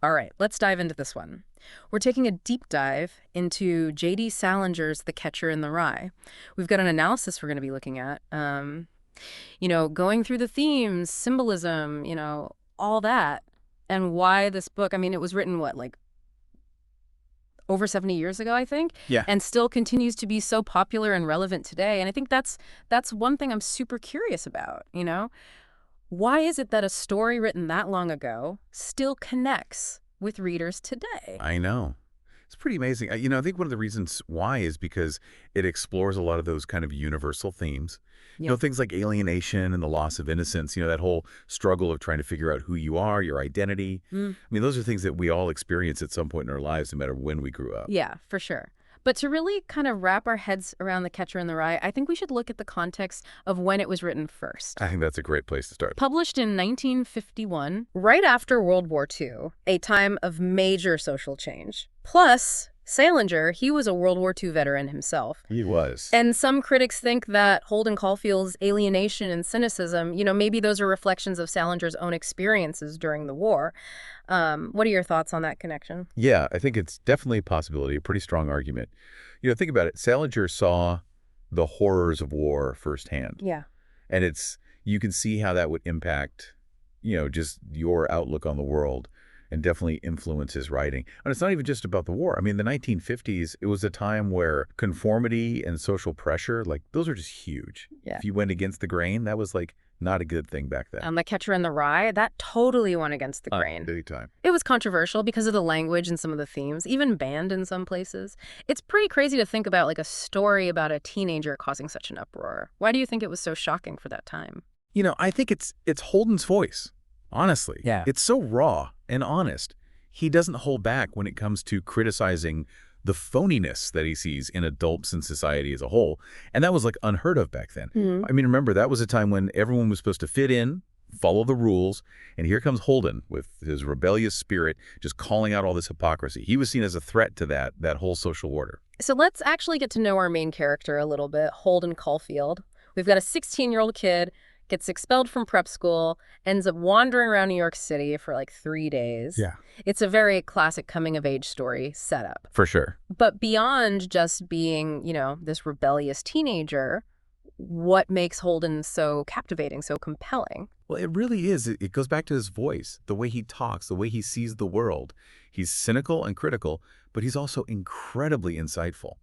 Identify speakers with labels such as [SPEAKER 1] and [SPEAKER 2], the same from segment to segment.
[SPEAKER 1] All right, let's dive into this one. We're taking a deep dive into J.D. Salinger's The Catcher in the Rye. We've got an analysis we're going to be looking at, going through the themes, symbolism, all that, and why this book, I mean, it was written, what, like over 70 years ago, I think,
[SPEAKER 2] Yeah.
[SPEAKER 1] and still continues to be so popular and relevant today. And I think that's one thing I'm super curious about. Why is it that a story written that long ago still connects with readers today?
[SPEAKER 2] I know. It's pretty amazing. I think one of the reasons why is because it explores a lot of those kind of universal themes.
[SPEAKER 1] Yeah.
[SPEAKER 2] Things like alienation and the loss of innocence, that whole struggle of trying to figure out who you are, your identity.
[SPEAKER 1] Mm.
[SPEAKER 2] I mean, those are things that we all experience at some point in our lives, no matter when we grew up.
[SPEAKER 1] Yeah, for sure. But to really kind of wrap our heads around The Catcher in the Rye, I think we should look at the context of when it was written first.
[SPEAKER 2] I think that's a great place to start.
[SPEAKER 1] Published in 1951, right after World War II, a time of major social change. Plus, Salinger, he was a World War II veteran himself.
[SPEAKER 2] He was.
[SPEAKER 1] And some critics think that Holden Caulfield's alienation and cynicism, maybe those are reflections of Salinger's own experiences during the war. What are your thoughts on that connection?
[SPEAKER 2] Yeah, I think it's definitely a possibility, a pretty strong argument. Think about it. Salinger saw the horrors of war firsthand.
[SPEAKER 1] Yeah.
[SPEAKER 2] And you can see how that would impact, just your outlook on the world and definitely influence his writing. And it's not even just about the war. I mean, the 1950s, it was a time where conformity and social pressure, like those are just huge.
[SPEAKER 1] Yeah.
[SPEAKER 2] If you went against the grain, that was like not a good thing back then.
[SPEAKER 1] And The Catcher in the Rye, that totally went against the grain.
[SPEAKER 2] Big time.
[SPEAKER 1] It was controversial because of the language and some of the themes, even banned in some places. It's pretty crazy to think about like a story about a teenager causing such an uproar. Why do you think it was so shocking for that time?
[SPEAKER 2] I think it's Holden's voice, honestly.
[SPEAKER 1] Yeah.
[SPEAKER 2] It's so raw and honest. He doesn't hold back when it comes to criticizing the phoniness that he sees in adults and society as a whole. And that was like unheard of back then.
[SPEAKER 1] Mm-hmm.
[SPEAKER 2] I mean, remember, that was a time when everyone was supposed to fit in, follow the rules. And here comes Holden with his rebellious spirit, just calling out all this hypocrisy. He was seen as a threat to that whole social order.
[SPEAKER 1] So let's actually get to know our main character a little bit, Holden Caulfield. We've got a 16-year-old kid, gets expelled from prep school, ends up wandering around New York City for like 3 days.
[SPEAKER 2] Yeah.
[SPEAKER 1] It's a very classic coming-of-age story setup.
[SPEAKER 2] For sure.
[SPEAKER 1] But beyond just being, this rebellious teenager, what makes Holden so captivating, so compelling?
[SPEAKER 2] Well, it really is. It goes back to his voice, the way he talks, the way he sees the world. He's cynical and critical, but he's also incredibly insightful.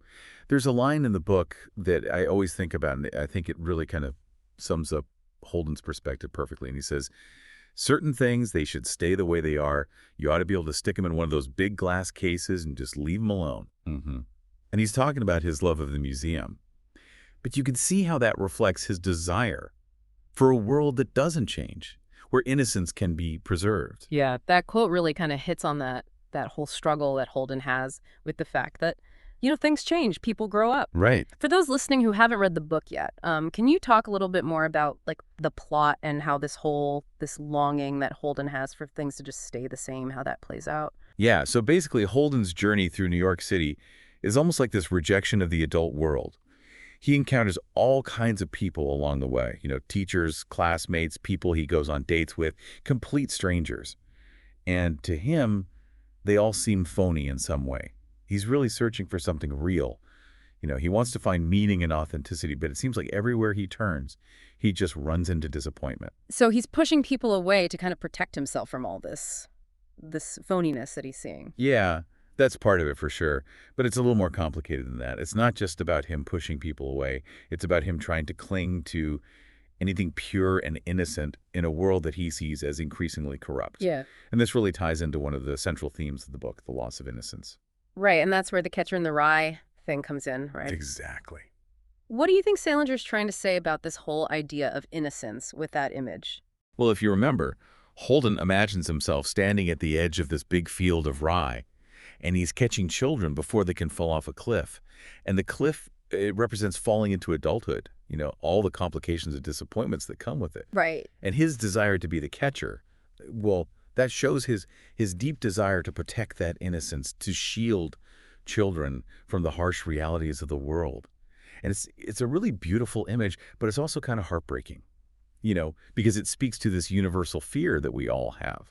[SPEAKER 2] There's a line in the book that I always think about, and I think it really kind of sums up Holden's perspective perfectly. And he says, certain things, they should stay the way they are. You ought to be able to stick them in one of those big glass cases and just leave them alone. Mm-hmm. And he's talking about his love of the museum. But you can see how that reflects his desire for a world that doesn't change, where innocence can be preserved.
[SPEAKER 1] Yeah, that quote really kind of hits on that whole struggle that Holden has with the fact that, things change, people grow up.
[SPEAKER 2] Right.
[SPEAKER 1] For those listening who haven't read the book yet, can you talk a little bit more about like the plot and how this longing that Holden has for things to just stay the same, how that plays out?
[SPEAKER 2] Yeah, so basically Holden's journey through New York City is almost like this rejection of the adult world. He encounters all kinds of people along the way, teachers, classmates, people he goes on dates with, complete strangers. And to him, they all seem phony in some way. He's really searching for something real. He wants to find meaning and authenticity, but it seems like everywhere he turns, he just runs into disappointment.
[SPEAKER 1] So he's pushing people away to kind of protect himself from all this phoniness that he's seeing.
[SPEAKER 2] Yeah, that's part of it for sure. But it's a little more complicated than that. It's not just about him pushing people away. It's about him trying to cling to anything pure and innocent in a world that he sees as increasingly corrupt.
[SPEAKER 1] Yeah.
[SPEAKER 2] And this really ties into one of the central themes of the book, the loss of innocence.
[SPEAKER 1] Right, and that's where the Catcher in the Rye thing comes in, right?
[SPEAKER 2] Exactly.
[SPEAKER 1] What do you think Salinger's trying to say about this whole idea of innocence with that image?
[SPEAKER 2] Well, if you remember, Holden imagines himself standing at the edge of this big field of rye, and he's catching children before they can fall off a cliff. And the cliff, it represents falling into adulthood, all the complications and disappointments that come with it.
[SPEAKER 1] Right.
[SPEAKER 2] And his desire to be the catcher, well, that shows his deep desire to protect that innocence, to shield children from the harsh realities of the world. And it's a really beautiful image, but it's also kind of heartbreaking, because it speaks to this universal fear that we all have.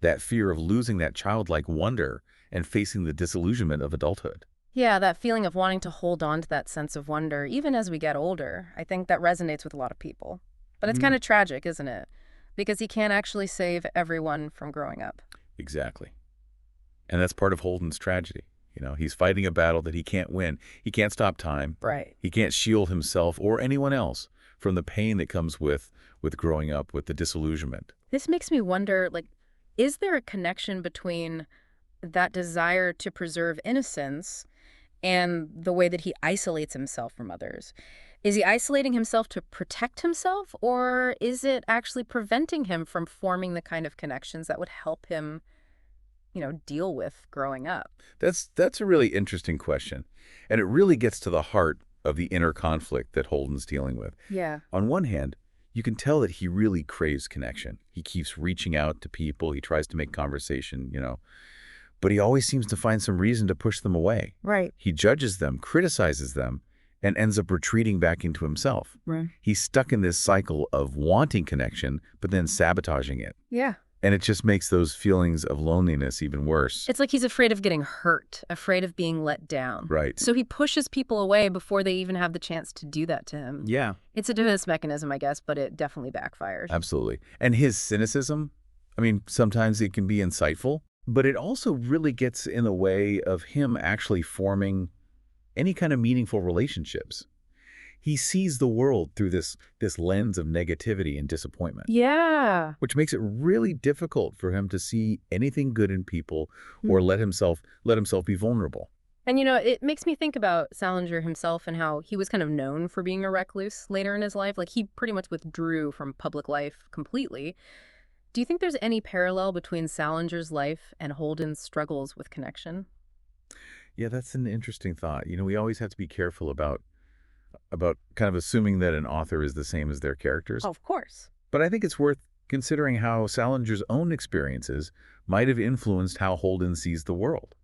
[SPEAKER 2] that fear of losing that childlike wonder and facing the disillusionment of adulthood.
[SPEAKER 1] Yeah, that feeling of wanting to hold on to that sense of wonder, even as we get older, I think that resonates with a lot of people. But it's kind
[SPEAKER 2] Mhm.
[SPEAKER 1] of tragic, isn't it? Because he can't actually save everyone from growing up.
[SPEAKER 2] Exactly. And that's part of Holden's tragedy. He's fighting a battle that he can't win. He can't stop time.
[SPEAKER 1] Right.
[SPEAKER 2] He can't shield himself or anyone else from the pain that comes with growing up, with the disillusionment.
[SPEAKER 1] This makes me wonder, like, is there a connection between that desire to preserve innocence and the way that he isolates himself from others? Is he isolating himself to protect himself, or is it actually preventing him from forming the kind of connections that would help him, deal with growing up?
[SPEAKER 2] That's a really interesting question. And it really gets to the heart of the inner conflict that Holden's dealing with.
[SPEAKER 1] Yeah.
[SPEAKER 2] On one hand, you can tell that he really craves connection. He keeps reaching out to people. He tries to make conversation, but he always seems to find some reason to push them away.
[SPEAKER 1] Right.
[SPEAKER 2] He judges them, criticizes them, and ends up retreating back into himself.
[SPEAKER 1] Right.
[SPEAKER 2] He's stuck in this cycle of wanting connection, but then sabotaging it.
[SPEAKER 1] Yeah.
[SPEAKER 2] And it just makes those feelings of loneliness even worse.
[SPEAKER 1] It's like he's afraid of getting hurt, afraid of being let down.
[SPEAKER 2] Right.
[SPEAKER 1] So he pushes people away before they even have the chance to do that to him.
[SPEAKER 2] Yeah,
[SPEAKER 1] It's a defense mechanism, I guess, but it definitely backfires.
[SPEAKER 2] absolutely. And his cynicism, sometimes it can be insightful, but it also really gets in the way of him actually forming any kind of meaningful relationships. He sees the world through this lens of negativity and disappointment,
[SPEAKER 1] Yeah.
[SPEAKER 2] which makes it really difficult for him to see anything good in people or
[SPEAKER 1] Hmm.
[SPEAKER 2] let himself be vulnerable.
[SPEAKER 1] And it makes me think about Salinger himself and how he was kind of known for being a recluse later in his life. Like he pretty much withdrew from public life completely. Do you think there's any parallel between Salinger's life and Holden's struggles with connection?
[SPEAKER 2] Yeah, that's an interesting thought. We always have to be careful about kind of assuming that an author is the same as their characters.
[SPEAKER 1] Oh, of course.
[SPEAKER 2] But I think it's worth considering how Salinger's own experiences might have influenced how Holden sees the world.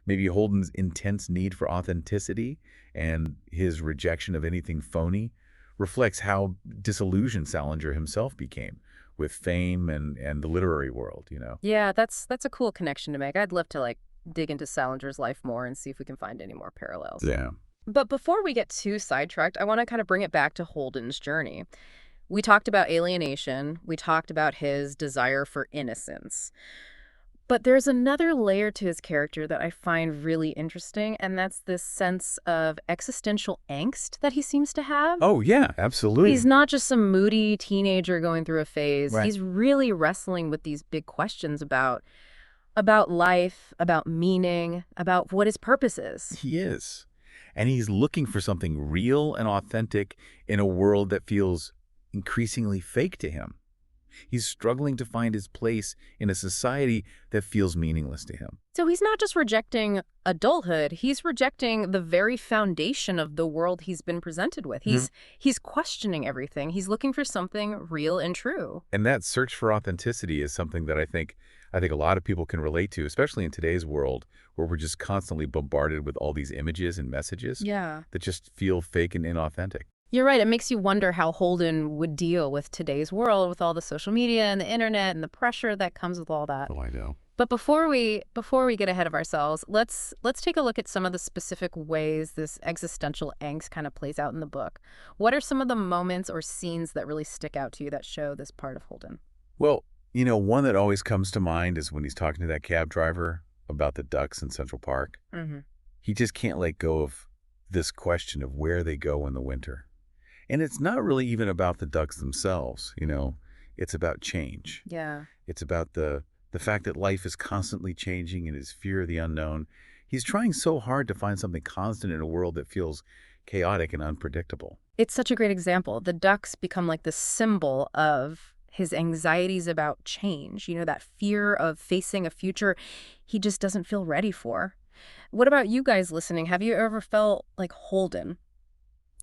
[SPEAKER 2] Maybe Holden's intense need for authenticity and his rejection of anything phony reflects how disillusioned Salinger himself became with fame and the literary world.
[SPEAKER 1] Yeah, that's a cool connection to make. I'd love to dig into Salinger's life more and see if we can find any more parallels.
[SPEAKER 2] Yeah.
[SPEAKER 1] But before we get too sidetracked, I want to kind of bring it back to Holden's journey. We talked about alienation. We talked about his desire for innocence. But there's another layer to his character that I find really interesting, and that's this sense of existential angst that he seems to have.
[SPEAKER 2] Oh, yeah, absolutely.
[SPEAKER 1] He's not just some moody teenager going through a phase.
[SPEAKER 2] Right.
[SPEAKER 1] He's really wrestling with these big questions about life, about meaning, about what his purpose is.
[SPEAKER 2] He is. And he's looking for something real and authentic in a world that feels increasingly fake to him. He's struggling to find his place in a society that feels meaningless to him.
[SPEAKER 1] So he's not just rejecting adulthood, he's rejecting the very foundation of the world he's been presented with. He's questioning everything. He's looking for something real and true.
[SPEAKER 2] And that search for authenticity is something that I think a lot of people can relate to, especially in today's world where we're just constantly bombarded with all these images and messages
[SPEAKER 1] Yeah.
[SPEAKER 2] that just feel fake and inauthentic.
[SPEAKER 1] You're right. It makes you wonder how Holden would deal with today's world, with all the social media and the internet and the pressure that comes with all that.
[SPEAKER 2] Oh, I know.
[SPEAKER 1] But before we get ahead of ourselves, let's take a look at some of the specific ways this existential angst kind of plays out in the book. What are some of the moments or scenes that really stick out to you that show this part of Holden?
[SPEAKER 2] Well, one that always comes to mind is when he's talking to that cab driver about the ducks in Central Park.
[SPEAKER 1] Mm-hmm.
[SPEAKER 2] He just can't let go of this question of where they go in the winter. And it's not really even about the ducks themselves. It's about change.
[SPEAKER 1] Yeah.
[SPEAKER 2] It's about the fact that life is constantly changing and his fear of the unknown. He's trying so hard to find something constant in a world that feels chaotic and unpredictable.
[SPEAKER 1] It's such a great example. The ducks become like the symbol of his anxieties about change, that fear of facing a future he just doesn't feel ready for. What about you guys listening? Have you ever felt like Holden,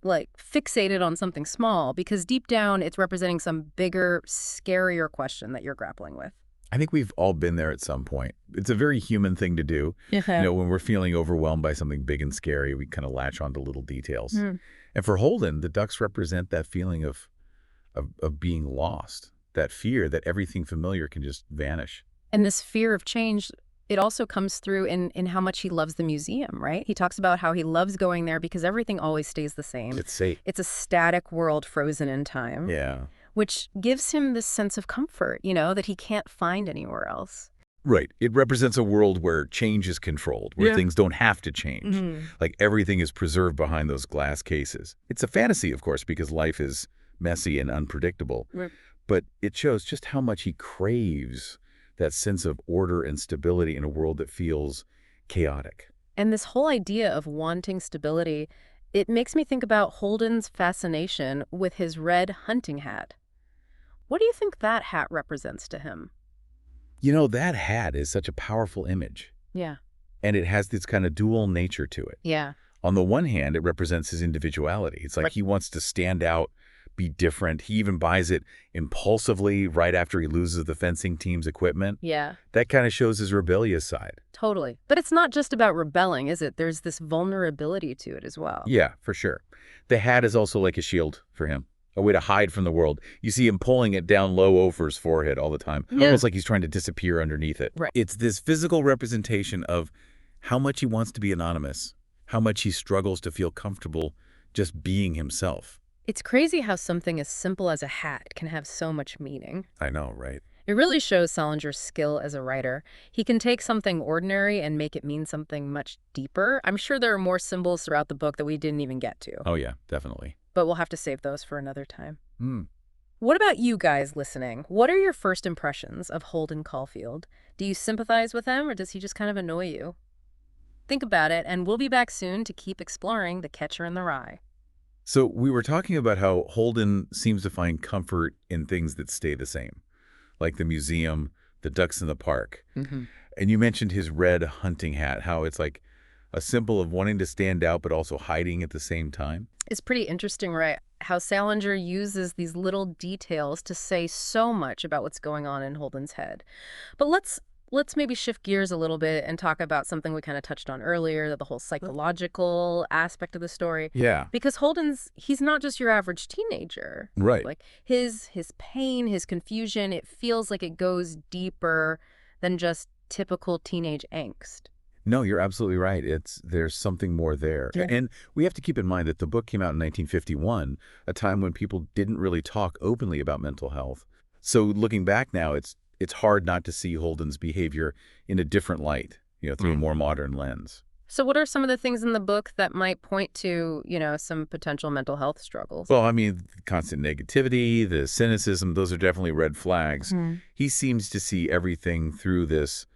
[SPEAKER 1] like fixated on something small because deep down it's representing some bigger, scarier question that you're grappling with?
[SPEAKER 2] I think we've all been there at some point. It's a very human thing to do.
[SPEAKER 1] Yeah.
[SPEAKER 2] When we're feeling overwhelmed by something big and scary, we kind of latch onto little details.
[SPEAKER 1] Mm.
[SPEAKER 2] And for Holden, the ducks represent that feeling of being lost, that fear that everything familiar can just vanish.
[SPEAKER 1] And this fear of change, it also comes through in how much he loves the museum, right? He talks about how he loves going there because everything always stays the same.
[SPEAKER 2] It's safe.
[SPEAKER 1] It's a static world frozen in time,
[SPEAKER 2] Yeah.
[SPEAKER 1] which gives him this sense of comfort, that he can't find anywhere else.
[SPEAKER 2] Right. It represents a world where change is controlled, where
[SPEAKER 1] Yeah.
[SPEAKER 2] things don't have to change.
[SPEAKER 1] Hmm.
[SPEAKER 2] Like everything is preserved behind those glass cases. It's a fantasy, of course, because life is messy and unpredictable.
[SPEAKER 1] Right.
[SPEAKER 2] But it shows just how much he craves that sense of order and stability in a world that feels chaotic.
[SPEAKER 1] And this whole idea of wanting stability, it makes me think about Holden's fascination with his red hunting hat. What do you think that hat represents to him?
[SPEAKER 2] You know, that hat is such a powerful image,
[SPEAKER 1] Yeah.
[SPEAKER 2] and it has this kind of dual nature to it.
[SPEAKER 1] Yeah.
[SPEAKER 2] On the one hand, it represents his individuality. It's like
[SPEAKER 1] Right.
[SPEAKER 2] he wants to stand out, be different. He even buys it impulsively right after he loses the fencing team's equipment.
[SPEAKER 1] Yeah.
[SPEAKER 2] That kind of shows his rebellious side.
[SPEAKER 1] Totally. But it's not just about rebelling, is it? There's this vulnerability to it as well.
[SPEAKER 2] Yeah, for sure. The hat is also like a shield for him, a way to hide from the world. You see him pulling it down low over his forehead all the time,
[SPEAKER 1] Yeah.
[SPEAKER 2] almost like he's trying to disappear underneath it.
[SPEAKER 1] Right.
[SPEAKER 2] It's this physical representation of how much he wants to be anonymous, how much he struggles to feel comfortable just being himself.
[SPEAKER 1] It's crazy how something as simple as a hat can have so much meaning.
[SPEAKER 2] I know, right?
[SPEAKER 1] It really shows Salinger's skill as a writer. He can take something ordinary and make it mean something much deeper. I'm sure there are more symbols throughout the book that we didn't even get to,
[SPEAKER 2] Oh, yeah, definitely.
[SPEAKER 1] but we'll have to save those for another time.
[SPEAKER 2] Hmm.
[SPEAKER 1] What about you guys listening? What are your first impressions of Holden Caulfield? Do you sympathize with him, or does he just kind of annoy you? Think about it, and we'll be back soon to keep exploring The Catcher in the Rye.
[SPEAKER 2] So we were talking about how Holden seems to find comfort in things that stay the same, like the museum, the ducks in the park.
[SPEAKER 1] Mm-hmm.
[SPEAKER 2] And you mentioned his red hunting hat, how it's like a symbol of wanting to stand out but also hiding at the same time.
[SPEAKER 1] It's pretty interesting, right? How Salinger uses these little details to say so much about what's going on in Holden's head. But let's maybe shift gears a little bit and talk about something we kind of touched on earlier, the whole psychological aspect of the story.
[SPEAKER 2] Yeah.
[SPEAKER 1] Because he's not just your average teenager.
[SPEAKER 2] Right.
[SPEAKER 1] Like his pain, his confusion, it feels like it goes deeper than just typical teenage angst.
[SPEAKER 2] No, you're absolutely right. There's something more there.
[SPEAKER 1] Yeah.
[SPEAKER 2] And we have to keep in mind that the book came out in 1951, a time when people didn't really talk openly about mental health. So looking back now, it's hard not to see Holden's behavior in a different light, through a more modern lens.
[SPEAKER 1] So what are some of the things in the book that might point to, some potential mental health struggles?
[SPEAKER 2] Well, I mean, constant negativity, the cynicism, those are definitely red flags. He seems to see everything through this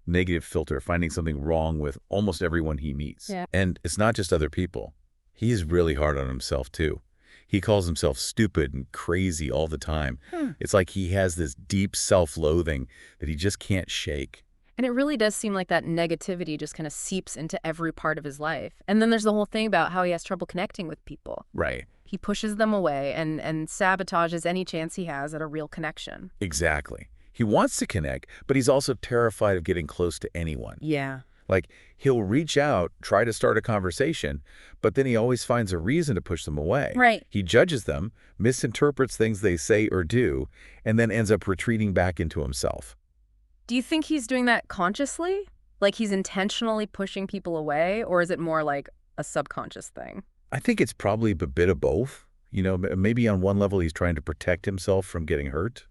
[SPEAKER 2] negative filter, finding something wrong with almost everyone he meets.
[SPEAKER 1] Yeah.
[SPEAKER 2] And it's not just other people. He is really hard on himself, too. He calls himself stupid and crazy all the time. It's like he has this deep self-loathing that he just can't shake.
[SPEAKER 1] And it really does seem like that negativity just kind of seeps into every part of his life. And then there's the whole thing about how he has trouble connecting with people.
[SPEAKER 2] Right.
[SPEAKER 1] He pushes them away and sabotages any chance he has at a real connection.
[SPEAKER 2] Exactly. He wants to connect, but he's also terrified of getting close to anyone.
[SPEAKER 1] Yeah.
[SPEAKER 2] Like, he'll reach out, try to start a conversation, but then he always finds a reason to push them away.
[SPEAKER 1] Right.
[SPEAKER 2] He judges them, misinterprets things they say or do, and then ends up retreating back into himself.
[SPEAKER 1] Do you think he's doing that consciously? Like he's intentionally pushing people away? Or is it more like a subconscious thing?
[SPEAKER 2] I think it's probably a bit of both. Maybe on one level he's trying to protect himself from getting hurt,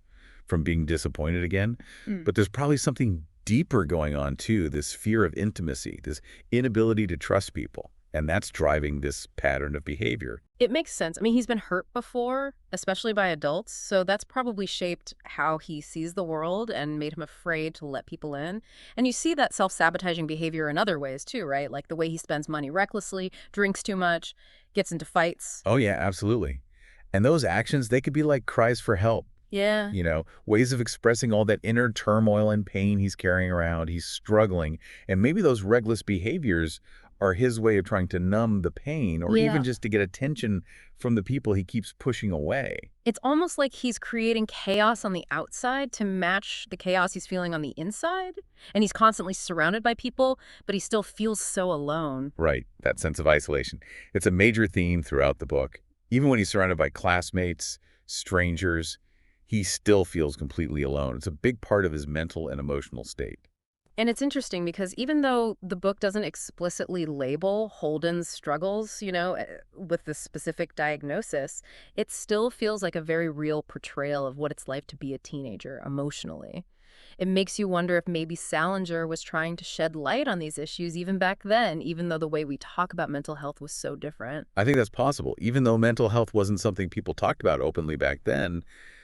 [SPEAKER 2] from being disappointed again. But there's probably something deeper going on, too, this fear of intimacy, this inability to trust people. And that's driving this pattern of behavior.
[SPEAKER 1] It makes sense. I mean, he's been hurt before, especially by adults, so that's probably shaped how he sees the world and made him afraid to let people in. And you see that self-sabotaging behavior in other ways, too, right? Like the way he spends money recklessly, drinks too much, gets into fights.
[SPEAKER 2] Oh, yeah, absolutely. And those actions, they could be like cries for help.
[SPEAKER 1] Yeah.
[SPEAKER 2] Ways of expressing all that inner turmoil and pain he's carrying around. He's struggling. And maybe those reckless behaviors are his way of trying to numb the pain or even just to get attention from the people he keeps pushing away.
[SPEAKER 1] It's almost like he's creating chaos on the outside to match the chaos he's feeling on the inside. And he's constantly surrounded by people, but he still feels so alone.
[SPEAKER 2] Right, that sense of isolation. It's a major theme throughout the book. Even when he's surrounded by classmates, strangers, he still feels completely alone. It's a big part of his mental and emotional state.
[SPEAKER 1] And it's interesting because even though the book doesn't explicitly label Holden's struggles, with the specific diagnosis, it still feels like a very real portrayal of what it's like to be a teenager emotionally. It makes you wonder if maybe Salinger was trying to shed light on these issues even back then, even though the way we talk about mental health was so different.
[SPEAKER 2] I think that's possible. Even though mental health wasn't something people talked about openly back then,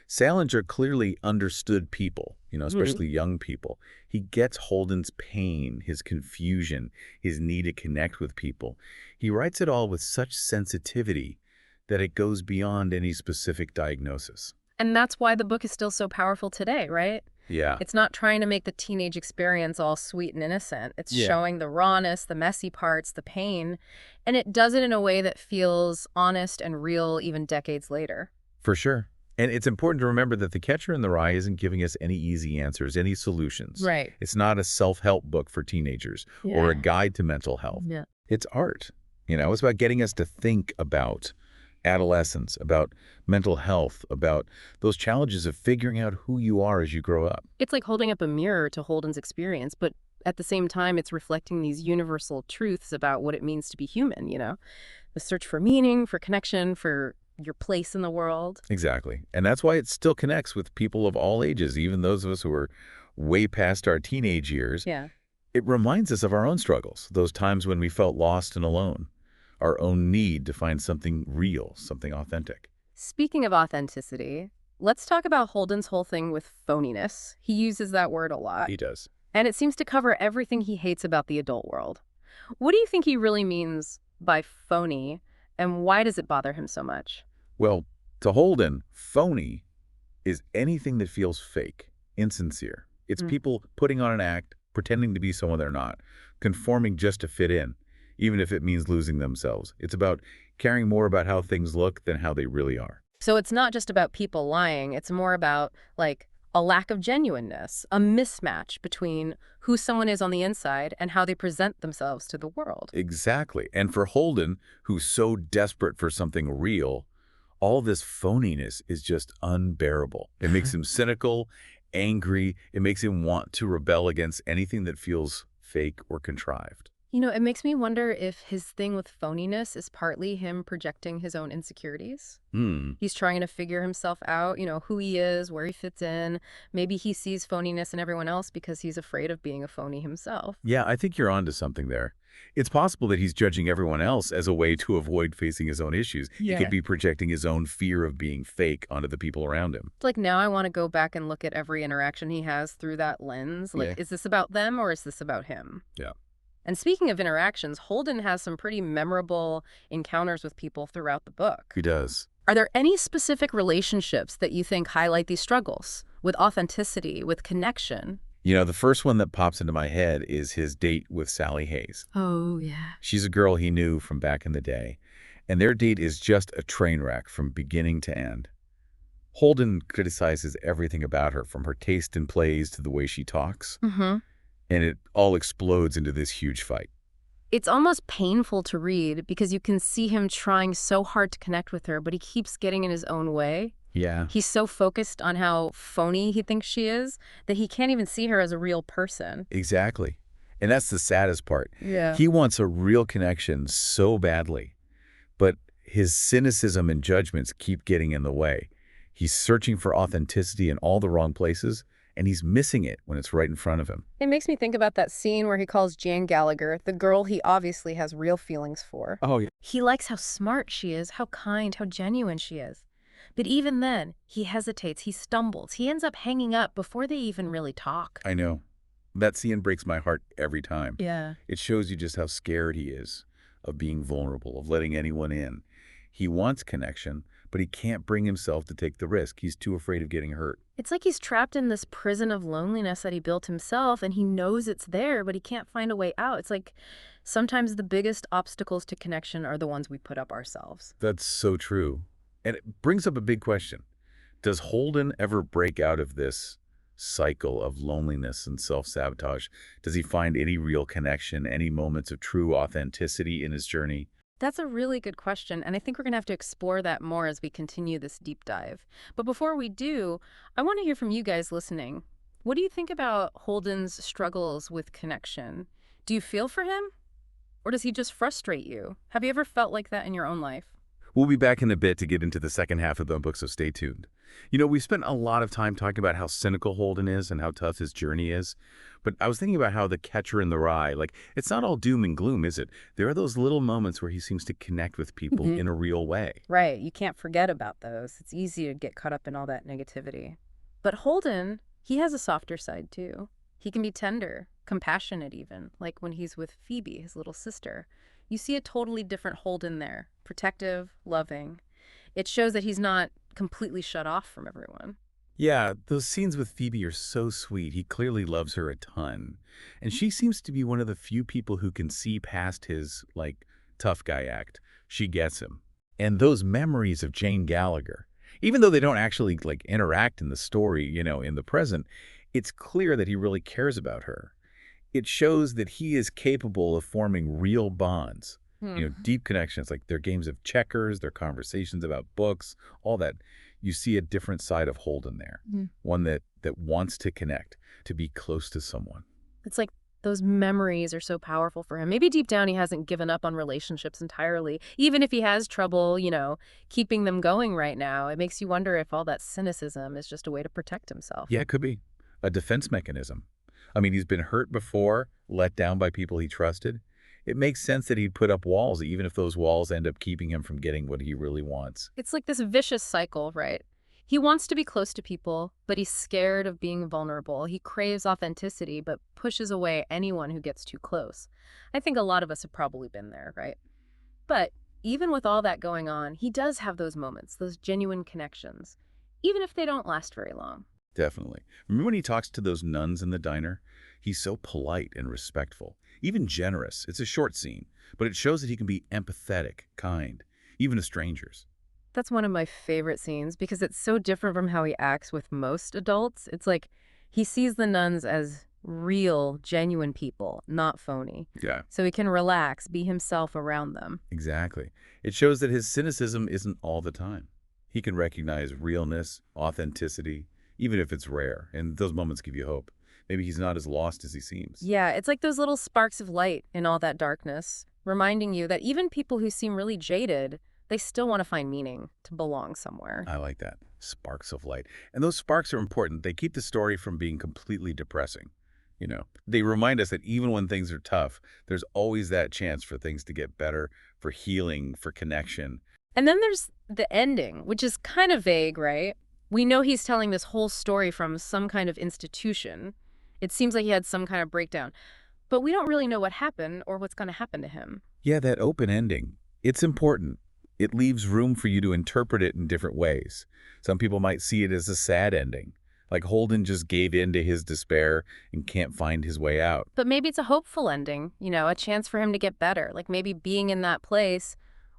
[SPEAKER 2] Salinger clearly understood people,
[SPEAKER 1] Mhm.
[SPEAKER 2] especially young people. He gets Holden's pain, his confusion, his need to connect with people. He writes it all with such sensitivity that it goes beyond any specific diagnosis.
[SPEAKER 1] And that's why the book is still so powerful today, right?
[SPEAKER 2] Yeah.
[SPEAKER 1] It's not trying to make the teenage experience all sweet and innocent. It's
[SPEAKER 2] Yeah.
[SPEAKER 1] showing the rawness, the messy parts, the pain, and it does it in a way that feels honest and real even decades later.
[SPEAKER 2] For sure. And it's important to remember that The Catcher in the Rye isn't giving us any easy answers, any solutions.
[SPEAKER 1] Right.
[SPEAKER 2] It's not a self-help book for teenagers or a
[SPEAKER 1] Yeah.
[SPEAKER 2] guide to mental health.
[SPEAKER 1] Yeah.
[SPEAKER 2] It's art. It's about getting us to think about adolescence, about mental health, about those challenges of figuring out who you are as you grow up.
[SPEAKER 1] It's like holding up a mirror to Holden's experience, but at the same time, it's reflecting these universal truths about what it means to be human. The search for meaning, for connection, for your place in the world.
[SPEAKER 2] Exactly. And that's why it still connects with people of all ages, even those of us who are way past our teenage years.
[SPEAKER 1] Yeah.
[SPEAKER 2] It reminds us of our own struggles, those times when we felt lost and alone, our own need to find something real, something authentic.
[SPEAKER 1] Speaking of authenticity, let's talk about Holden's whole thing with phoniness. He uses that word a lot,
[SPEAKER 2] He does.
[SPEAKER 1] and it seems to cover everything he hates about the adult world. What do you think he really means by phony, and why does it bother him so much?
[SPEAKER 2] Well, to Holden, phony is anything that feels fake, insincere. It's
[SPEAKER 1] Mm.
[SPEAKER 2] people putting on an act, pretending to be someone they're not, conforming just to fit in, even if it means losing themselves. It's about caring more about how things look than how they really are.
[SPEAKER 1] So it's not just about people lying, it's more about, like, a lack of genuineness, a mismatch between who someone is on the inside and how they present themselves to the world.
[SPEAKER 2] Exactly. And for Holden, who's so desperate for something real, all this phoniness is just unbearable. It makes him cynical, angry. It makes him want to rebel against anything that feels fake or contrived.
[SPEAKER 1] It makes me wonder if his thing with phoniness is partly him projecting his own insecurities.
[SPEAKER 2] Hmm.
[SPEAKER 1] He's trying to figure himself out, who he is, where he fits in. Maybe he sees phoniness in everyone else because he's afraid of being a phony himself.
[SPEAKER 2] Yeah, I think you're onto something there. It's possible that he's judging everyone else as a way to avoid facing his own issues. He could
[SPEAKER 1] Yeah.
[SPEAKER 2] be projecting his own fear of being fake onto the people around him.
[SPEAKER 1] It's like now I want to go back and look at every interaction he has through that lens. Like,
[SPEAKER 2] Yeah.
[SPEAKER 1] is this about them or is this about him?
[SPEAKER 2] Yeah.
[SPEAKER 1] And speaking of interactions, Holden has some pretty memorable encounters with people throughout the book.
[SPEAKER 2] He does.
[SPEAKER 1] Are there any specific relationships that you think highlight these struggles with authenticity, with connection?
[SPEAKER 2] The first one that pops into my head is his date with Sally Hayes.
[SPEAKER 1] Oh, yeah.
[SPEAKER 2] She's a girl he knew from back in the day, and their date is just a train wreck from beginning to end. Holden criticizes everything about her, from her taste in plays to the way she talks,
[SPEAKER 1] Mm-hmm.
[SPEAKER 2] and it all explodes into this huge fight.
[SPEAKER 1] It's almost painful to read because you can see him trying so hard to connect with her, but he keeps getting in his own way.
[SPEAKER 2] Yeah.
[SPEAKER 1] He's so focused on how phony he thinks she is that he can't even see her as a real person.
[SPEAKER 2] Exactly. And that's the saddest part.
[SPEAKER 1] Yeah.
[SPEAKER 2] He wants a real connection so badly, but his cynicism and judgments keep getting in the way. He's searching for authenticity in all the wrong places, and he's missing it when it's right in front of him.
[SPEAKER 1] It makes me think about that scene where he calls Jan Gallagher, the girl he obviously has real feelings for.
[SPEAKER 2] Oh, yeah.
[SPEAKER 1] He likes how smart she is, how kind, how genuine she is. But even then, he hesitates, he stumbles, he ends up hanging up before they even really talk.
[SPEAKER 2] I know. That scene breaks my heart every time.
[SPEAKER 1] Yeah.
[SPEAKER 2] It shows you just how scared he is of being vulnerable, of letting anyone in. He wants connection, but he can't bring himself to take the risk. He's too afraid of getting hurt.
[SPEAKER 1] It's like he's trapped in this prison of loneliness that he built himself, and he knows it's there, but he can't find a way out. It's like sometimes the biggest obstacles to connection are the ones we put up ourselves.
[SPEAKER 2] That's so true. And it brings up a big question. Does Holden ever break out of this cycle of loneliness and self-sabotage? Does he find any real connection, any moments of true authenticity in his journey?
[SPEAKER 1] That's a really good question, and I think we're going to have to explore that more as we continue this deep dive. But before we do, I want to hear from you guys listening. What do you think about Holden's struggles with connection? Do you feel for him, or does he just frustrate you? Have you ever felt like that in your own life?
[SPEAKER 2] We'll be back in a bit to get into the second half of the book, so stay tuned. We spent a lot of time talking about how cynical Holden is and how tough his journey is. But I was thinking about how the catcher in the rye, like, it's not all doom and gloom, is it? There are those little moments where he seems to connect with people
[SPEAKER 1] Hmm.
[SPEAKER 2] in a real way.
[SPEAKER 1] Right, you can't forget about those. It's easy to get caught up in all that negativity. But Holden, he has a softer side too. He can be tender, compassionate even, like when he's with Phoebe, his little sister. You see a totally different Holden there, protective, loving. It shows that he's not completely shut off from everyone.
[SPEAKER 2] Yeah, those scenes with Phoebe are so sweet. He clearly loves her a ton. And she seems to be one of the few people who can see past his, like, tough guy act. She gets him. And those memories of Jane Gallagher, even though they don't actually, like, interact in the story, in the present, it's clear that he really cares about her. It shows that he is capable of forming real bonds,
[SPEAKER 1] Hmm.
[SPEAKER 2] deep connections, like their games of checkers, their conversations about books, all that. You see a different side of Holden there,
[SPEAKER 1] Mhm.
[SPEAKER 2] one that wants to connect, to be close to someone.
[SPEAKER 1] It's like those memories are so powerful for him. Maybe deep down he hasn't given up on relationships entirely. Even if he has trouble, keeping them going right now, it makes you wonder if all that cynicism is just a way to protect himself.
[SPEAKER 2] Yeah, it could be a defense mechanism. I mean, he's been hurt before, let down by people he trusted. It makes sense that he'd put up walls, even if those walls end up keeping him from getting what he really wants.
[SPEAKER 1] It's like this vicious cycle, right? He wants to be close to people, but he's scared of being vulnerable. He craves authenticity, but pushes away anyone who gets too close. I think a lot of us have probably been there, right? But even with all that going on, he does have those moments, those genuine connections, even if they don't last very long.
[SPEAKER 2] Definitely. Remember when he talks to those nuns in the diner? He's so polite and respectful, even generous. It's a short scene, but it shows that he can be empathetic, kind, even to strangers.
[SPEAKER 1] That's one of my favorite scenes because it's so different from how he acts with most adults. It's like he sees the nuns as real, genuine people, not phony.
[SPEAKER 2] Yeah,
[SPEAKER 1] So he can relax, be himself around them.
[SPEAKER 2] exactly. It shows that his cynicism isn't all the time. He can recognize realness, authenticity, even if it's rare, and those moments give you hope. Maybe he's not as lost as he seems.
[SPEAKER 1] Yeah, it's like those little sparks of light in all that darkness, reminding you that even people who seem really jaded, they still want to find meaning, to belong somewhere.
[SPEAKER 2] I like that. Sparks of light. And those sparks are important. They keep the story from being completely depressing. They remind us that even when things are tough, there's always that chance for things to get better, for healing, for connection.
[SPEAKER 1] And then there's the ending, which is kind of vague, right? We know he's telling this whole story from some kind of institution. It seems like he had some kind of breakdown, but we don't really know what happened or what's going to happen to him.
[SPEAKER 2] Yeah, that open ending. It's important. It leaves room for you to interpret it in different ways. Some people might see it as a sad ending, like Holden just gave in to his despair and can't find his way out.
[SPEAKER 1] But maybe it's a hopeful ending, a chance for him to get better. Like maybe being in that place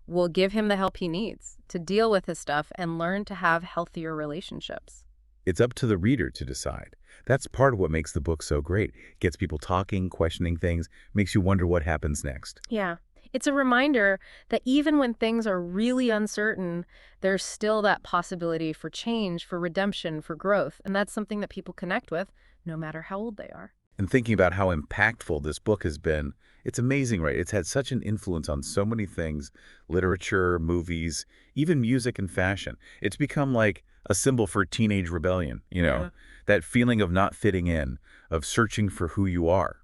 [SPEAKER 1] will give him the help he needs to deal with his stuff and learn to have healthier relationships.
[SPEAKER 2] It's up to the reader to decide. That's part of what makes the book so great. Gets people talking, questioning things, makes you wonder what happens next.
[SPEAKER 1] Yeah. It's a reminder that even when things are really uncertain, there's still that possibility for change, for redemption, for growth. And that's something that people connect with, no matter how old they are.
[SPEAKER 2] And thinking about how impactful this book has been, it's amazing, right? It's had such an influence on so many things, literature, movies, even music and fashion. It's become like a symbol for teenage rebellion,
[SPEAKER 1] Yeah.
[SPEAKER 2] that feeling of not fitting in, of searching for who you are.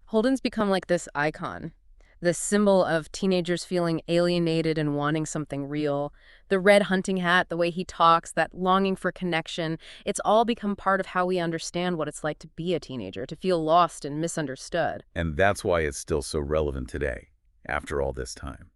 [SPEAKER 1] Holden's become like this icon, this symbol of teenagers feeling alienated and wanting something real. The red hunting hat, the way he talks, that longing for connection, it's all become part of how we understand what it's like to be a teenager, to feel lost and misunderstood.
[SPEAKER 2] And that's why it's still so relevant today, after all this time.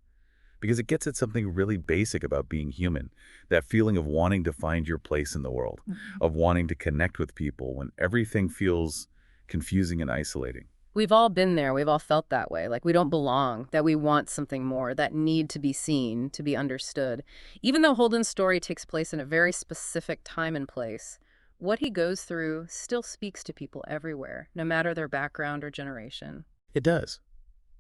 [SPEAKER 2] Because it gets at something really basic about being human, that feeling of wanting to find your place in the world, of wanting to connect with people when everything feels confusing and isolating.
[SPEAKER 1] We've all been there. We've all felt that way. Like we don't belong, that we want something more, that need to be seen, to be understood. Even though Holden's story takes place in a very specific time and place, what he goes through still speaks to people everywhere, no matter their background or generation.
[SPEAKER 2] It does.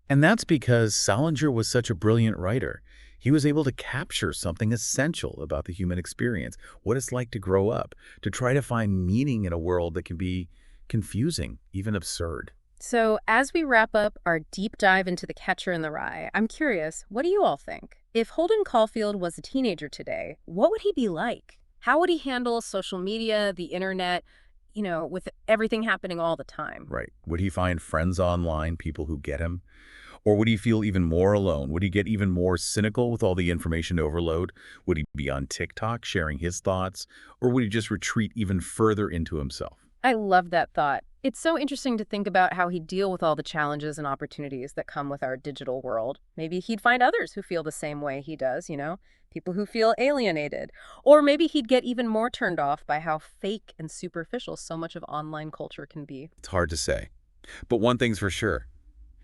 [SPEAKER 2] And that's because Salinger was such a brilliant writer. He was able to capture something essential about the human experience, what it's like to grow up, to try to find meaning in a world that can be confusing, even absurd.
[SPEAKER 1] So, as we wrap up our deep dive into The Catcher in the Rye, I'm curious, what do you all think? If Holden Caulfield was a teenager today, what would he be like? How would he handle social media, the internet, with everything happening all the time?
[SPEAKER 2] Right. Would he find friends online, people who get him? Or would he feel even more alone? Would he get even more cynical with all the information overload? Would he be on TikTok sharing his thoughts? Or would he just retreat even further into himself?
[SPEAKER 1] I love that thought. It's so interesting to think about how he'd deal with all the challenges and opportunities that come with our digital world. Maybe he'd find others who feel the same way he does, people who feel alienated. Or maybe he'd get even more turned off by how fake and superficial so much of online culture can be.
[SPEAKER 2] It's hard to say. But one thing's for sure.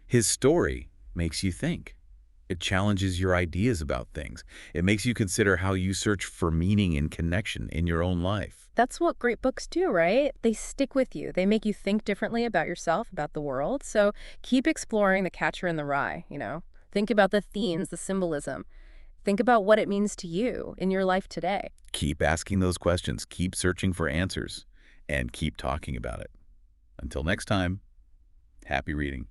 [SPEAKER 2] His story makes you think. It challenges your ideas about things. It makes you consider how you search for meaning and connection in your own life.
[SPEAKER 1] That's what great books do, right? They stick with you. They make you think differently about yourself, about the world. So keep exploring The Catcher in the Rye. Think about the themes, the symbolism. Think about what it means to you in your life today.
[SPEAKER 2] Keep asking those questions, keep searching for answers, and keep talking about it. Until next time, happy reading.